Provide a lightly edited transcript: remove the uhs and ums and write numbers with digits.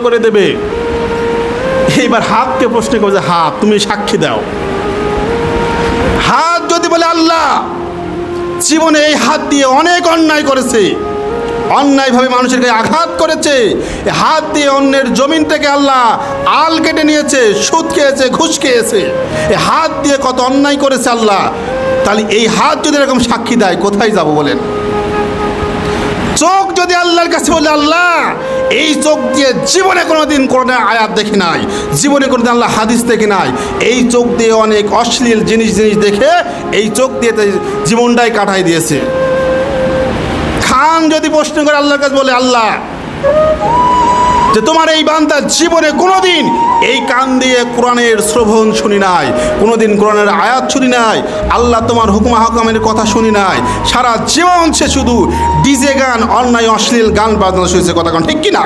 করে দেবে। এইবার হাতকে প্রশ্ন করবে যে হাত তুমি সাক্ষী দাও। হাত যদি বলে আল্লাহ জীবনে এই হাত দিয়ে অনেক অন্যায় করেছে, অন্যায়ভাবে মানুষের গায়ে আঘাত করেছে, হাত দিয়ে অন্যের জমিন থেকে আল্লাহ আল কেটে নিয়েছে, সুদ খেয়েছে, ঘুষ খেয়েছে, এই হাত দিয়ে কত অন্যায় করেছে আল্লাহ, তাহলে এই হাত যদি এরকম সাক্ষী দেয় কোথায় যাব বলেন? চোখ যদি আল্লাহর কাছে বলে আল্লাহ এই চোখ দিয়ে জীবনে কোনোদিন কোরআনের আয়াত দেখি নাই, জীবনে কোনোদিন আল্লাহ হাদিস দেখি নাই, এই চোখ দিয়ে অনেক অশ্লীল জিনিস দেখে এই চোখ দিয়ে জীবনটাই কাটাই দিয়েছে। খান যদি প্রশ্ন করে আল্লাহর কাছে বলে আল্লাহ যে তোমার এই বান্দা জীবনে কোনোদিন এই কান দিয়ে কোরআনের শ্রবণ শুনি নাই, কোনোদিন কোরআনের আয়াত শুনি নাই, আল্লাহ তোমার হুকুম হাকামের কথা শুনি নাই, সারা জীবন সে শুধু ডিজে গান, অন্যায় অশ্লীল গান বাজনা শুনেছে, কথা কোন ঠিক কিনা?